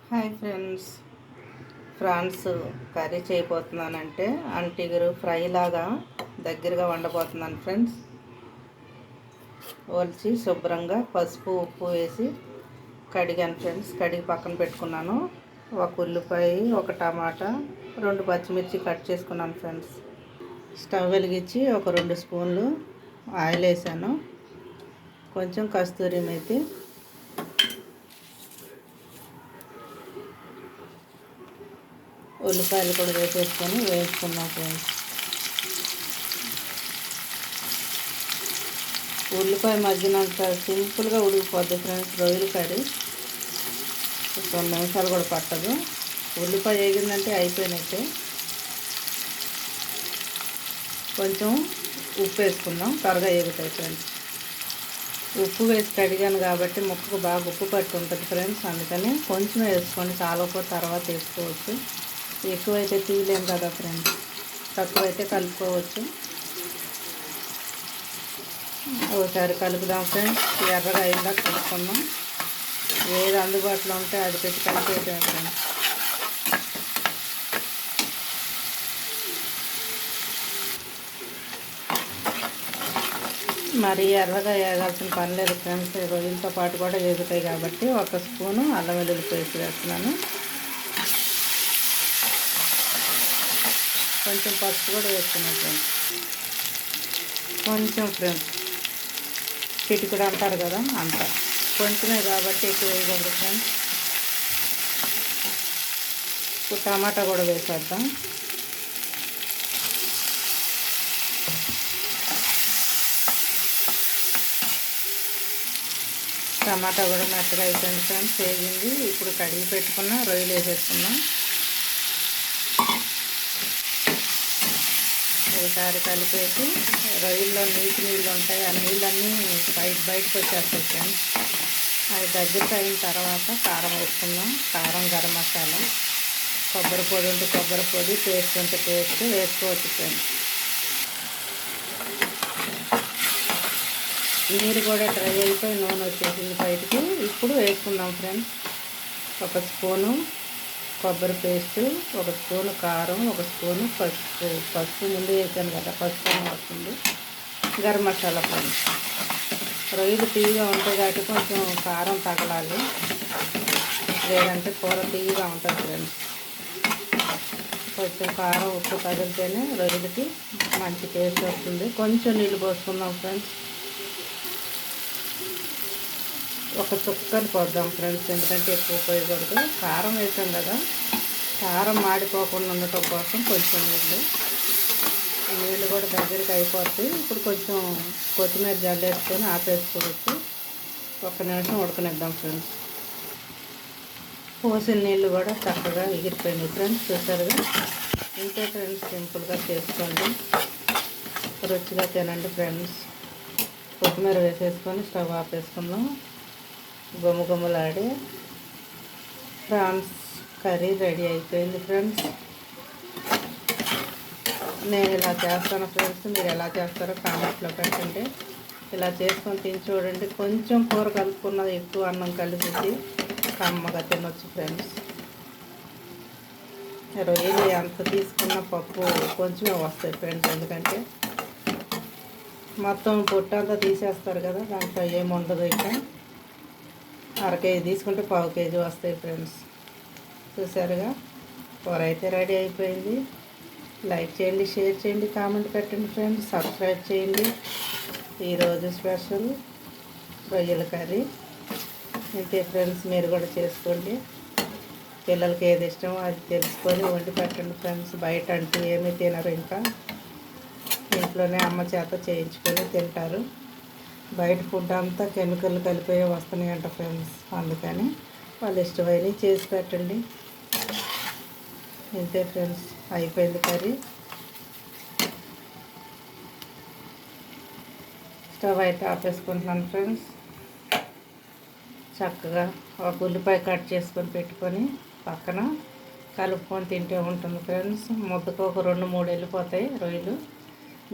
Hi friends, prawns curry చేయబోతున్నానంటే అంటిగురు fry లాగా దగ్గరగా వండబోతున్నాను ఫ్రెండ్స్. ఒలిచి శుభ్రంగా పసుపు ఉప్పు వేసి కడిగాను ఫ్రెండ్స్. కడిగి పక్కన పెట్టుకున్నాను. ఒక ఉల్లిపాయ, ఒక టమాటా, 2 పచ్చిమిర్చి కట్ చేసుకున్నాను ఫ్రెండ్స్. స్టవ్ వెలిగించి ఒక 2 స్పూన్లు ఆయిల్ వేసాను. కొంచెం కస్తూరి మేతి, ఉల్లిపాయలు కూడా వేసేసుకొని వేసుకున్నాం ఫ్రెండ్స్. ఉల్లిపాయ మధ్యనంత సింపుల్గా ఉడికిపోద్ది ఫ్రెండ్స్. రొయ్యలు కర్రీ 2 నిమిషాలు కూడా పట్టదు. ఉల్లిపాయ వేగిందంటే అయిపోయినట్టే. కొంచెం ఉప్పు వేసుకుందాం, త్వరగా వేగుతాయి ఫ్రెండ్స్. ఉప్పు వేసి కడిగాను కాబట్టి ముక్కకు బాగా ఉప్పు పట్టి ఉంటుంది ఫ్రెండ్స్. అందుకని కొంచెం వేసుకోండి, చాలా తర్వాత వేసుకోవచ్చు. ఎక్కువైతే తీయలేము కదా ఫ్రెండ్స్, తక్కువైతే కలుపుకోవచ్చు. ఒకసారి కలుపుదాం ఫ్రెండ్స్. ఎర్రగా అయిందా కలుపుకుందాం. ఏది అందుబాటులో ఉంటే అది పెట్టి కలిపేసాం ఫ్రెండ్స్. మరి ఎర్రగా వేయాల్సిన పని లేదు ఫ్రెండ్స్. రొయ్యలతో పాటు కూడా వేగుతాయి కాబట్టి 1 స్పూను అల్లం వెల్లుల్లి పేస్ట్ వేస్తున్నాను. కొంచెం పసుపు కూడా వేస్తున్నాను ఫ్రెండ్స్. కొంచెం ఫ్రెండ్స్, చిటికుడు అంటారు కదా అంత, కొంచెమే కాబట్టి ఎక్కువ వేయకూడదు ఫ్రెండ్స్. ఇప్పుడు టమాటా కూడా వేసేద్దాం. టమాటా కూడా మెత్తగా అయిపోయింది ఫ్రెండ్స్, వేగింది. ఇప్పుడు కడిగి పెట్టుకున్న రొయ్యలు వేసేసుకున్నాం. ఒకసారి కలిపేసి రొయ్యల్లో నీళ్ళు ఉంటాయి, ఆ నీళ్ళన్నీ బయటకు వచ్చేస్తాయి ఫ్రెండ్స్. అది దగ్గరికి అయిన తర్వాత కారం వేసుకుందాం. కారం, గరం మసాలా, కొబ్బరి పొడి ఉంటే కొబ్బరి పొడి, పేస్ట్ ఉంటే పేస్ట్ వేసుకోవచ్చు ఫ్రెండ్స్. నీరు కూడా డ్రై అయిపోయి నూనె వచ్చేసింది బయటికి. ఇప్పుడు వేసుకుందాం ఫ్రెండ్స్. 1 స్పూను కొబ్బరి పేస్టు, 1 స్పూను కారం, 1 స్పూను పసుపు ముందు వేసాను కదా, పసుపు వస్తుంది. గరం మసాలా ఫ్రెండ్స్. రొయ్యలు తీయగా ఉంటాయి కాబట్టి కొంచెం కారం తగలాలి, లేదంటే కూర తీయగా ఉంటుంది ఫ్రెండ్స్. కొంచెం కారం ఉప్పు తగిలితేనే రొయ్యలకి మంచి టేస్ట్ వస్తుంది. కొంచెం నీళ్ళు పోసుకుందాం ఫ్రెండ్స్. ఒక చుక్కని పోద్దాం ఫ్రెండ్స్, ఎందుకంటే ఎక్కువ పోయకూడదు. కారం వేసాం కదా, కారం మాడిపోకుండా ఉండటం కోసం కొంచెం నీళ్ళు కూడా దగ్గరికి అయిపోద్ది. ఇప్పుడు కొంచెం కొత్తిమీర జల్లేసుకొని ఆపేసుకోవచ్చు. 1 నిమిషం ఉడకనిద్దాం ఫ్రెండ్స్. పోసిన నీళ్ళు కూడా చక్కగా ఎగిరిపోయినాయి ఫ్రెండ్స్, చూసారుగా. ఇంతే ఫ్రెండ్స్, సింపుల్గా చేసుకోండి, రుచిగా తినండి ఫ్రెండ్స్. కొత్తిమీర వేసేసుకొని స్టవ్ ఆపేసుకుందాం. గుమ్మగుమ్మలాడి ప్రాన్స్ కర్రీ రెడీ అయిపోయింది ఫ్రెండ్స్. నేను ఇలా చేస్తాను ఫ్రెండ్స్, మీరు ఎలా చేస్తారో కామెంట్లో పెట్టండి. ఇలా చేసుకొని తిని చూడండి. కొంచెం కూర కలుపుకున్నది ఎక్కువ అన్నం కలిపి కమ్మగా తినొచ్చు ఫ్రెండ్స్. రొయ్యలు ఎంత తీసుకున్న పప్పు కొంచెమే వస్తాయి ఫ్రెండ్స్, ఎందుకంటే మొత్తం పొట్టంతా తీసేస్తారు కదా, దాంట్లో ఏముండదు. ఇక 1/2 కేజీ తీసుకుంటే 1/4 కేజీ వస్తాయి ఫ్రెండ్స్. చూసారుగా, కూర అయితే రెడీ అయిపోయింది. లైక్ చేయండి, షేర్ చేయండి, కామెంట్ పెట్టండి ఫ్రెండ్స్. సబ్స్క్రైబ్ చేయండి. ఈరోజు స్పెషల్ రొయ్యల కర్రీ. ఇంతే ఫ్రెండ్స్, మీరు కూడా చేసుకోండి. పిల్లలకి ఏది ఇష్టమో అది తెలుసుకొని వండి పెట్టండి ఫ్రెండ్స్. బయట అంటూ ఏమీ తినరు, ఇంకా ఇంట్లోనే అమ్మ చేత చేయించుకొని తింటారు. బయట ఫుడ్ అంతా కెమికల్ కలిపే వస్తున్నాయంట ఫ్రెండ్స్, అందుకని వాళ్ళు ఇష్టమైనవి చేసి పెట్టండి. ఇంతే ఫ్రెండ్స్, అయిపోయింది కర్రీ. స్టవ్ అయితే ఆపేసుకుంటున్నాను ఫ్రెండ్స్. చక్కగా ఒక ఉల్లిపాయ కట్ చేసుకొని పెట్టుకొని పక్కన కలుపుకొని తింటే ఉంటుంది ఫ్రెండ్స్. ముద్దకు ఒక 2-3 వెళ్ళిపోతాయి రొయ్యలు.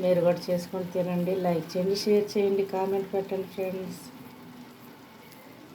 మీరు కూడా చేసుకొని తినండి. లైక్ చేయండి, షేర్ చేయండి, కామెంట్ పెట్టండి ఫ్రెండ్స్.